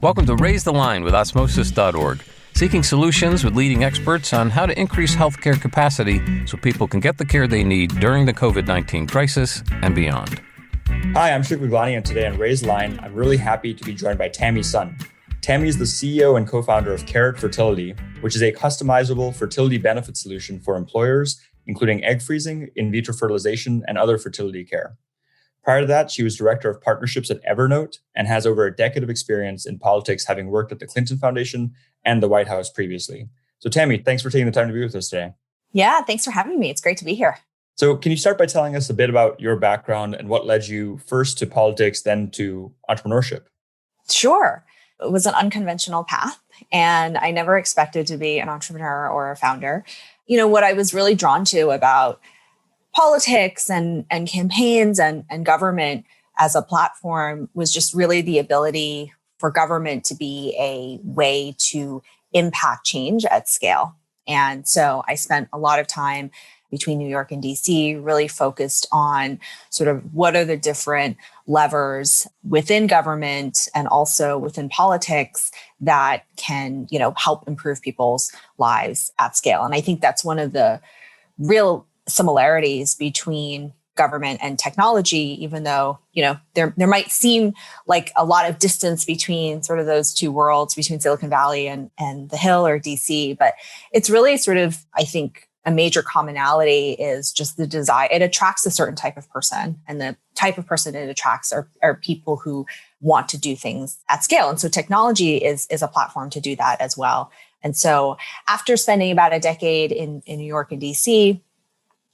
Welcome to Raise the Line with Osmosis.org, seeking solutions with leading experts on how to increase healthcare capacity so people can get the care they need during the COVID-19 crisis and beyond. Hi, I'm Shuk Viglani, and today on Raise the Line, I'm really happy to be joined by Tammy Sun. Tammy is the CEO and co-founder of Fertility, which is a customizable fertility benefit solution for employers, including egg freezing, in vitro fertilization, and other fertility care. Prior to that, she was director of partnerships at Evernote and has over a decade of experience in politics, having worked at the Clinton Foundation and the White House previously. So Tammy, thanks for taking the time to be with us today. Yeah, thanks for having me. It's great to be here. So can you start by telling us a bit about your background and what led you first to politics, then to entrepreneurship? Sure. It was an unconventional path, and I never expected to be an entrepreneur or a founder. You know, what I was really drawn to about politics and campaigns and government as a platform was just really the ability for government to be a way to impact change at scale. And so I spent a lot of time between New York and DC, really focused on sort of what are the different levers within government and also within politics that can, help improve people's lives at scale. And I think that's one of the real similarities between government and technology, even though, there might seem like a lot of distance between sort of those two worlds, between Silicon Valley and the Hill or DC. But it's really sort of, I think, a major commonality is just the desire. It attracts a certain type of person, and the type of person it attracts are people who want to do things at scale. And so technology is a platform to do that as well. And so after spending about a decade in New York and DC,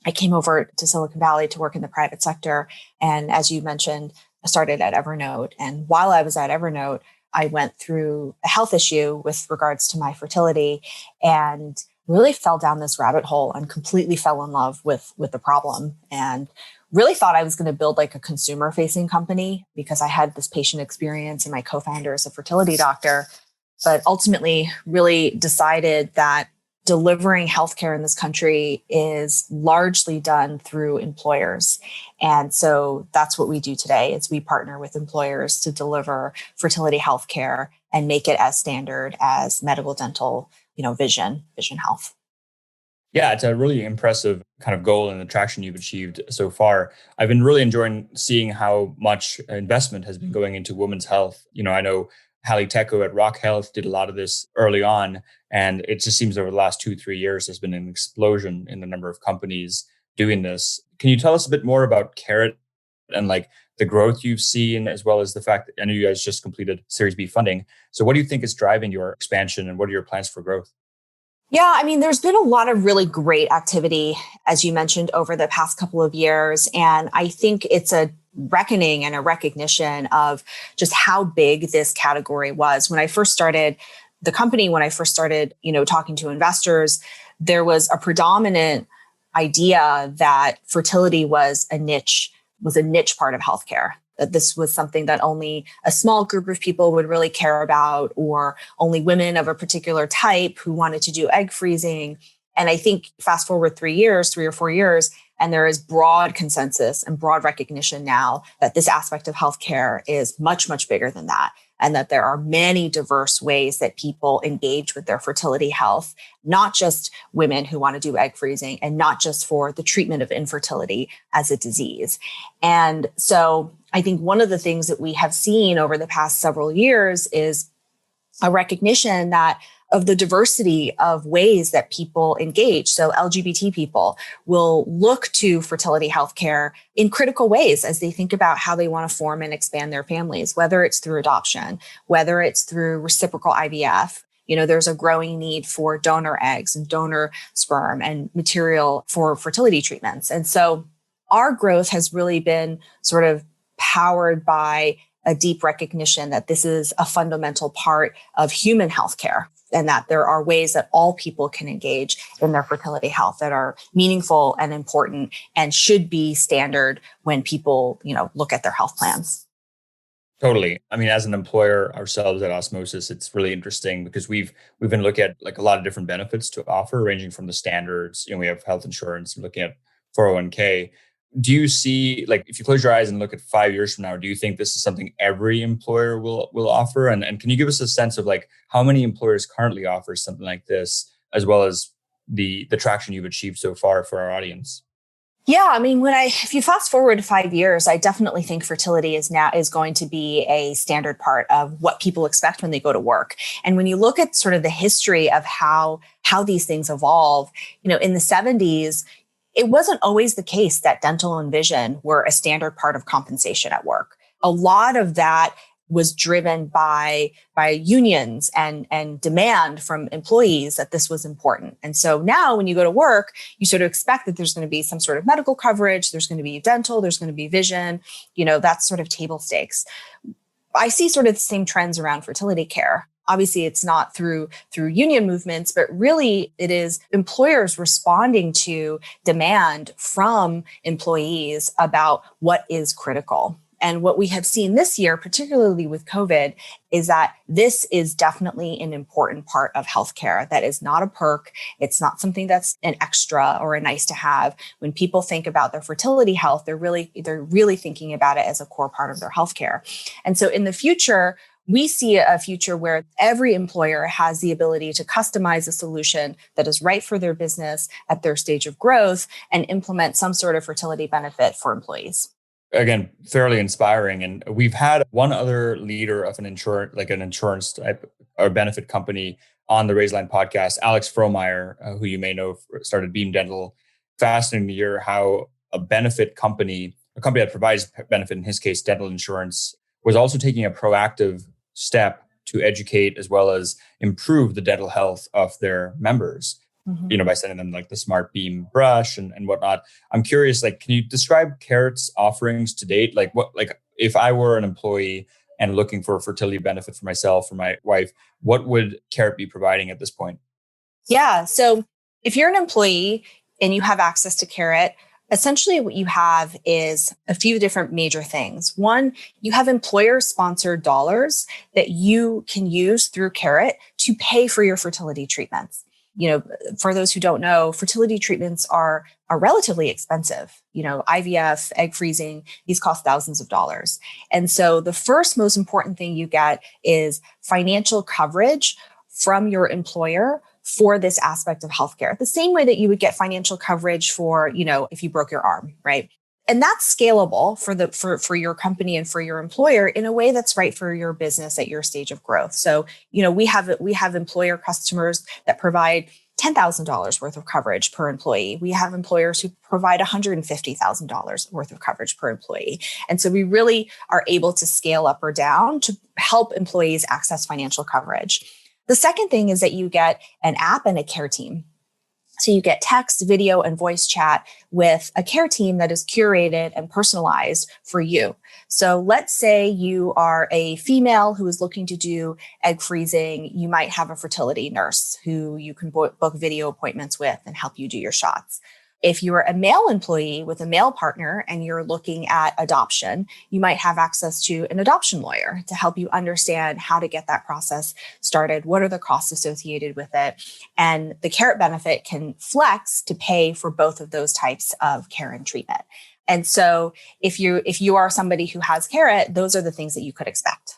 I came over to Silicon Valley to work in the private sector. And as you mentioned, I started at Evernote. And while I was at Evernote, I went through a health issue with regards to my fertility and really fell down this rabbit hole and completely fell in love with the problem, and really thought I was going to build like a consumer facing company because I had this patient experience and my co-founder is a fertility doctor, but ultimately really decided that delivering healthcare in this country is largely done through employers. And so that's what we do today is we partner with employers to deliver fertility healthcare and make it as standard as medical, dental, vision health. Yeah, it's a really impressive kind of goal and the traction you've achieved so far. I've been really enjoying seeing how much investment has been going into women's health. I know Hallie Tecco at Rock Health did a lot of this early on, and it just seems over the last 2-3 years, there's been an explosion in the number of companies doing this. Can you tell us a bit more about Carrot and like the growth you've seen, as well as the fact that I know you guys just completed Series B funding. So what do you think is driving your expansion and what are your plans for growth? Yeah, I mean, there's been a lot of really great activity, as you mentioned, over the past couple of years. And I think it's a reckoning and a recognition of just how big this category was. When I first started the company, talking to investors, there was a predominant idea that fertility was a niche part of healthcare, that this was something that only a small group of people would really care about, or only women of a particular type who wanted to do egg freezing. And I think fast forward 3 or 4 years, and there is broad consensus and broad recognition now that this aspect of healthcare is much, much bigger than that. And that there are many diverse ways that people engage with their fertility health, not just women who want to do egg freezing and not just for the treatment of infertility as a disease. And so I think one of the things that we have seen over the past several years is a recognition that of the diversity of ways that people engage. So LGBT people will look to fertility healthcare in critical ways as they think about how they want to form and expand their families, whether it's through adoption, whether it's through reciprocal IVF. There's a growing need for donor eggs and donor sperm and material for fertility treatments. And so our growth has really been sort of powered by a deep recognition that this is a fundamental part of human healthcare, and that there are ways that all people can engage in their fertility health that are meaningful and important and should be standard when people, look at their health plans. Totally. I mean, as an employer ourselves at Osmosis, it's really interesting because we've been looking at like a lot of different benefits to offer, ranging from the standards. We have health insurance, looking at 401k. do you see, like, if you close your eyes and look at 5 years from now, do you think this is something every employer will offer? And can you give us a sense of like how many employers currently offer something like this, as well as the traction you've achieved so far for our audience? Yeah, I mean, if you fast forward 5 years, I definitely think fertility is going to be a standard part of what people expect when they go to work. And when you look at sort of the history of how these things evolve, in the 70s, it wasn't always the case that dental and vision were a standard part of compensation at work. A lot of that was driven by unions and demand from employees that this was important. And so now when you go to work, you sort of expect that there's going to be some sort of medical coverage, there's going to be dental, there's going to be vision, that's sort of table stakes. I see sort of the same trends around fertility care. Obviously, it's not through union movements, but really it is employers responding to demand from employees about what is critical. And what we have seen this year, particularly with COVID, is that this is definitely an important part of healthcare. That is not a perk. It's not something that's an extra or a nice to have. When people think about their fertility health, they're really thinking about it as a core part of their healthcare. And so in the future, we see a future where every employer has the ability to customize a solution that is right for their business at their stage of growth and implement some sort of fertility benefit for employees. Again, fairly inspiring. And we've had one other leader of an insurance type or benefit company on the Raise Line podcast, Alex Frohmeyer, who you may know started Beam Dental. Fascinating to hear how a company that provides benefit, in his case, dental insurance, was also taking a proactive step to educate as well as improve the dental health of their members. By sending them like the Smart Beam brush and whatnot. I'm curious, like, can you describe Carrot's offerings to date? Like if I were an employee and looking for a fertility benefit for myself or my wife, what would Carrot be providing at this point? Yeah. So if you're an employee and you have access to Carrot, essentially what you have is a few different major things. One, you have employer-sponsored dollars that you can use through Carrot to pay for your fertility treatments. For those who don't know, fertility treatments are relatively expensive. IVF, egg freezing, these cost thousands of dollars. And so the first most important thing you get is financial coverage from your employer for this aspect of healthcare. The same way that you would get financial coverage for, if you broke your arm, right? And that's scalable for your company and for your employer in a way that's right for your business at your stage of growth. So, we have employer customers that provide $10,000 worth of coverage per employee. We have employers who provide $150,000 worth of coverage per employee. And so we really are able to scale up or down to help employees access financial coverage. The second thing is that you get an app and a care team. So you get text, video, and voice chat with a care team that is curated and personalized for you. So let's say you are a female who is looking to do egg freezing. You might have a fertility nurse who you can book video appointments with and help you do your shots. If you're a male employee with a male partner and you're looking at adoption, you might have access to an adoption lawyer to help you understand how to get that process started. What are the costs associated with it? And the Carrot benefit can flex to pay for both of those types of care and treatment. And so if you are somebody who has Carrot, those are the things that you could expect.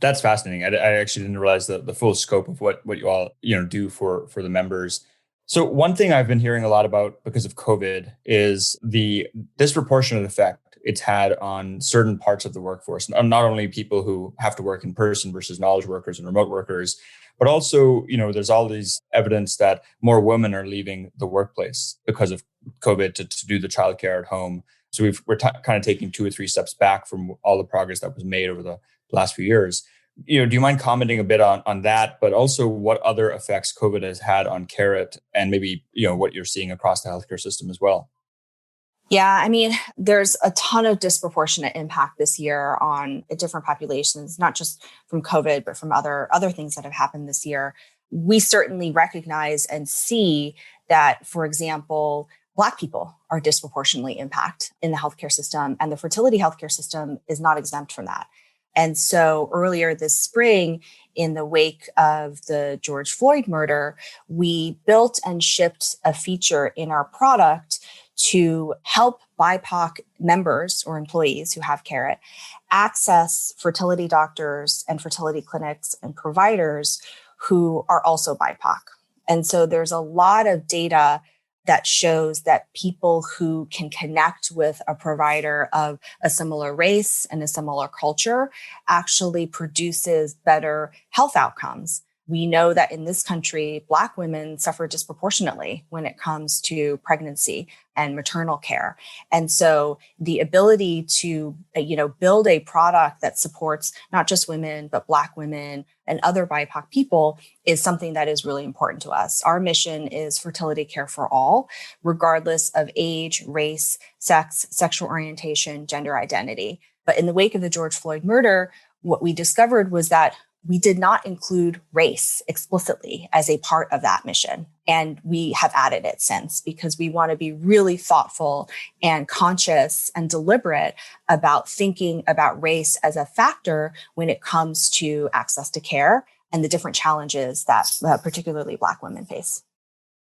That's fascinating. I actually didn't realize the full scope of what you all do for the members. So one thing I've been hearing a lot about because of COVID is the disproportionate effect it's had on certain parts of the workforce, not only people who have to work in person versus knowledge workers and remote workers, but also, there's all these evidence that more women are leaving the workplace because of COVID to do the childcare at home. So we're kind of taking 2 or 3 steps back from all the progress that was made over the last few years. Do you mind commenting a bit on that, but also what other effects COVID has had on Carrot and maybe, what you're seeing across the healthcare system as well? Yeah, I mean, there's a ton of disproportionate impact this year on different populations, not just from COVID, but from other things that have happened this year. We certainly recognize and see that, for example, Black people are disproportionately impacted in the healthcare system, and the fertility healthcare system is not exempt from that. And so earlier this spring, in the wake of the George Floyd murder, we built and shipped a feature in our product to help BIPOC members or employees who have Carrot access fertility doctors and fertility clinics and providers who are also BIPOC. And so there's a lot of data that shows that people who can connect with a provider of a similar race and a similar culture actually produces better health outcomes. We know that in this country, Black women suffer disproportionately when it comes to pregnancy and maternal care. And so the ability to, build a product that supports not just women, but Black women and other BIPOC people is something that is really important to us. Our mission is fertility care for all, regardless of age, race, sex, sexual orientation, gender identity. But in the wake of the George Floyd murder, what we discovered was that we did not include race explicitly as a part of that mission. And we have added it since because we want to be really thoughtful and conscious and deliberate about thinking about race as a factor when it comes to access to care and the different challenges that particularly Black women face.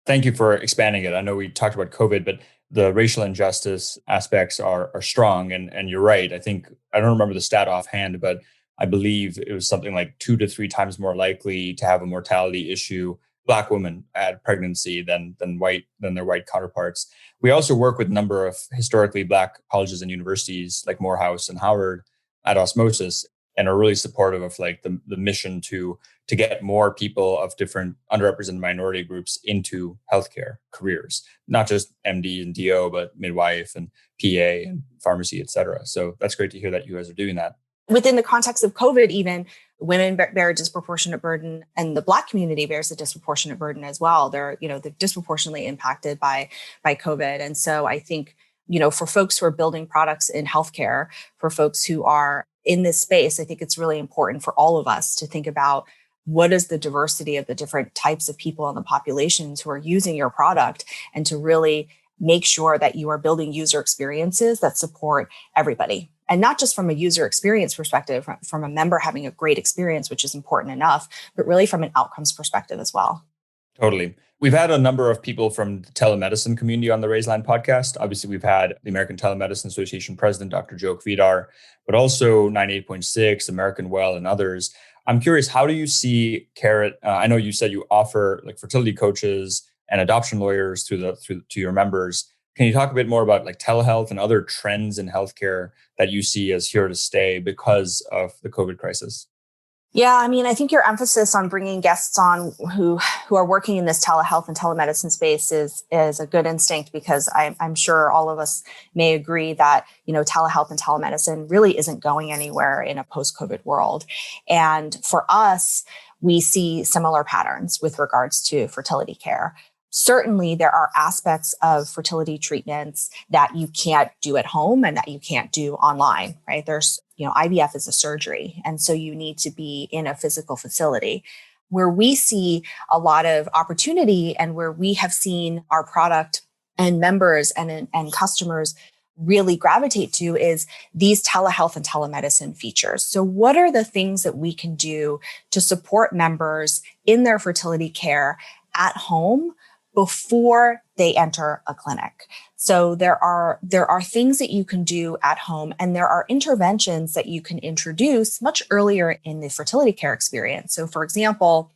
Thank you for expanding it. I know we talked about COVID, but the racial injustice aspects are strong. And you're right. I don't remember the stat offhand, but I believe it was something like 2 to 3 times more likely to have a mortality issue, Black women at pregnancy than their white counterparts. We also work with a number of historically Black colleges and universities like Morehouse and Howard at Osmosis, and are really supportive of like the mission to get more people of different underrepresented minority groups into healthcare careers, not just MD and DO, but midwife and PA and pharmacy, et cetera. So that's great to hear that you guys are doing that. Within the context of COVID, even women bear a disproportionate burden, and the Black community bears a disproportionate burden as well. They're disproportionately impacted by COVID. And so I think, for folks who are building products in healthcare, for folks who are in this space, I think it's really important for all of us to think about what is the diversity of the different types of people in the populations who are using your product, and to really make sure that you are building user experiences that support everybody. And not just from a user experience perspective, from a member having a great experience, which is important enough, but really from an outcomes perspective as well. Totally. We've had a number of people from the telemedicine community on the Raiseline podcast. Obviously, we've had the American Telemedicine Association president, Dr. Joe Kvidar, but also 98.6, American Well, and others. I'm curious, how do you see Carrot? I know you said you offer like fertility coaches and adoption lawyers to your members. Can you talk a bit more about like telehealth and other trends in healthcare that you see as here to stay because of the COVID crisis? Yeah, I think your emphasis on bringing guests on who are working in this telehealth and telemedicine space is a good instinct, because I'm sure all of us may agree that, telehealth and telemedicine really isn't going anywhere in a post-COVID world. And for us, we see similar patterns with regards to fertility care. Certainly, there are aspects of fertility treatments that you can't do at home and that you can't do online, right? There's, IVF is a surgery. And so you need to be in a physical facility. Where we see a lot of opportunity and where we have seen our product and members and customers really gravitate to is these telehealth and telemedicine features. So what are the things that we can do to support members in their fertility care at home before they enter a clinic? So there are things that you can do at home, and there are interventions that you can introduce much earlier in the fertility care experience. So for example,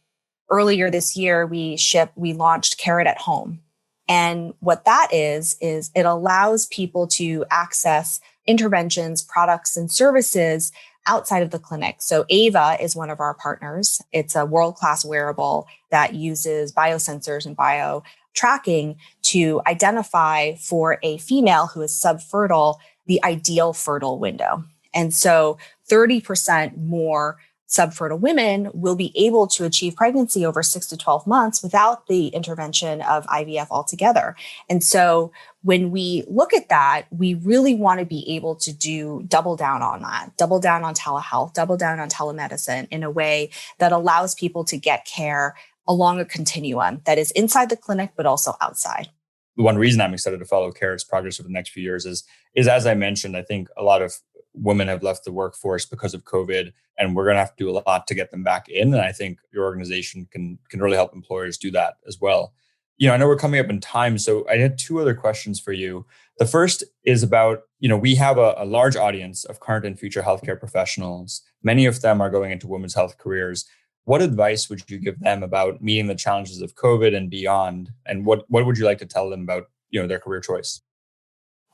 earlier this year, we launched Carrot at Home. And what that is it allows people to access interventions, products, and services outside of the clinic. So Ava is one of our partners. It's a world-class wearable that uses biosensors and bio tracking to identify for a female who is subfertile the ideal fertile window. And so 30% more subfertile women will be able to achieve pregnancy over 6 to 12 months without the intervention of IVF altogether. And so when we look at that, we really want to be able to double down on that, double down on telehealth, double down on telemedicine in a way that allows people to get care along a continuum that is inside the clinic, but also outside. One reason I'm excited to follow Carrot's progress over the next few years is as I mentioned, I think a lot of women have left the workforce because of COVID, and we're going to have to do a lot to get them back in. And I think your organization can really help employers do that as well. I know we're coming up in time, so I had two other questions for you. The first is about, we have a large audience of current and future healthcare professionals. Many of them are going into women's health careers. What advice would you give them about meeting the challenges of COVID and beyond? And what would you like to tell them about, their career choice?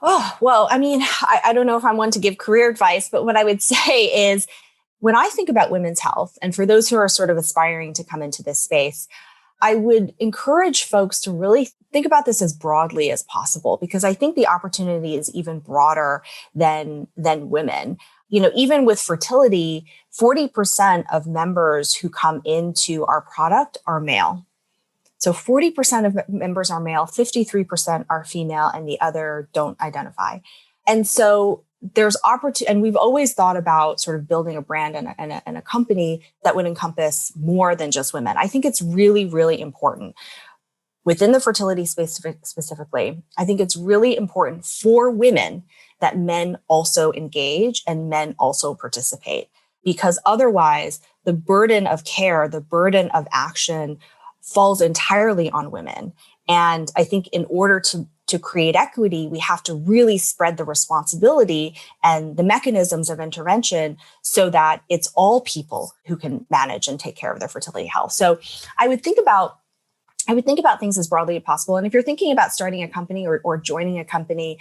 Oh, well, I mean, I don't know if I'm one to give career advice, but what I would say is when I think about women's health, and for those who are sort of aspiring to come into this space, I would encourage folks to really think about this as broadly as possible, because I think the opportunity is even broader than women. Even with fertility, 40% of members who come into our product are male. So 40% of members are male, 53% are female, and the other don't identify. And so there's opportunity, and we've always thought about sort of building a brand and a company that would encompass more than just women. I think it's really, really important within the fertility space specifically. I think it's really important for women that men also engage and men also participate, because otherwise the burden of care, the burden of action falls entirely on women. And I think in order to create equity, we have to really spread the responsibility and the mechanisms of intervention so that it's all people who can manage and take care of their fertility health. So I would think about things as broadly as possible. And if you're thinking about starting a company or joining a company,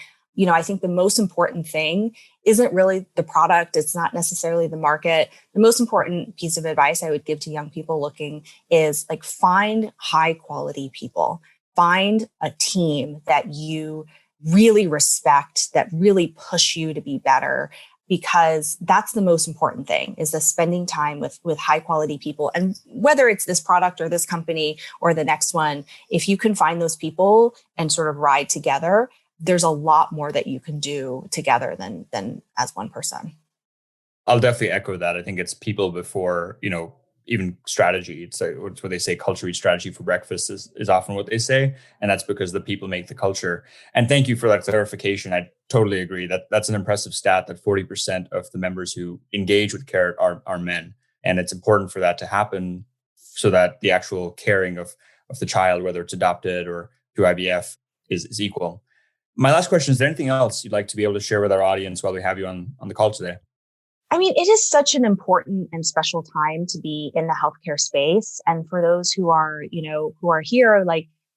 I think the most important thing isn't really the product. It's not necessarily the market. The most important piece of advice I would give to young people looking is find high quality people. Find a team that you really respect, that really push you to be better, because that's the most important thing, is the spending time with high quality people. And whether it's this product or this company or the next one, if you can find those people and sort of ride together, there's a lot more that you can do together than as one person. I'll definitely echo that. I think it's people before, even strategy. It's what they say, culture eats strategy for breakfast is often what they say. And that's because the people make the culture. And thank you for that clarification. I totally agree that's an impressive stat that 40% of the members who engage with care are men. And it's important for that to happen so that the actual caring of the child, whether it's adopted or through IVF, is equal. My last question, is there anything else you'd like to be able to share with our audience while we have you on the call today? I mean, it is such an important and special time to be in the healthcare space. And for those who are here,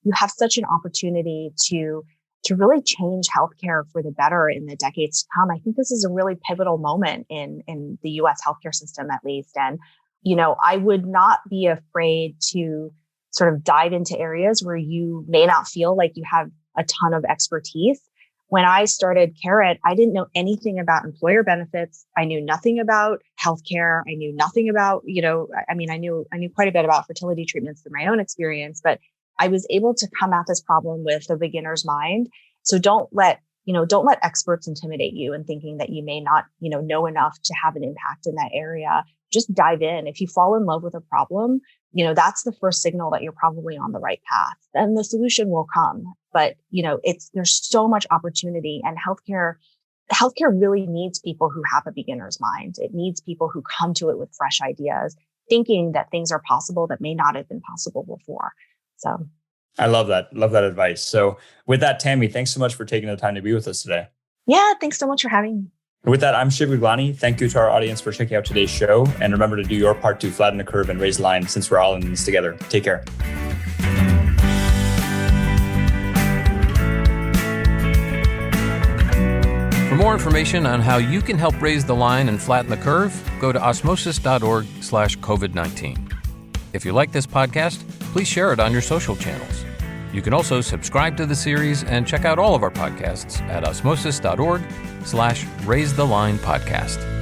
you have such an opportunity to really change healthcare for the better in the decades to come. I think this is a really pivotal moment in the US healthcare system, at least. And, I would not be afraid to sort of dive into areas where you may not feel like you have a ton of expertise. When I started Carrot, I didn't know anything about employer benefits. I knew nothing about healthcare. I knew nothing about, I knew quite a bit about fertility treatments through my own experience, but I was able to come at this problem with a beginner's mind. So don't let experts intimidate you and thinking that you may not, know enough to have an impact in that area. Just dive in. If you fall in love with a problem, that's the first signal that you're probably on the right path. Then the solution will come. But, there's so much opportunity, and healthcare really needs people who have a beginner's mind. It needs people who come to it with fresh ideas, thinking that things are possible that may not have been possible before. So I love that. Love that advice. So with that, Tammy, thanks so much for taking the time to be with us today. Yeah, thanks so much for having me. With that, I'm Shiv Guglani. Thank you to our audience for checking out today's show. And remember to do your part to flatten the curve and raise the line, since we're all in this together. Take care. For more information on how you can help raise the line and flatten the curve, go to osmosis.org/COVID-19. If you like this podcast, please share it on your social channels. You can also subscribe to the series and check out all of our podcasts at osmosis.org/Raise the Line Podcast.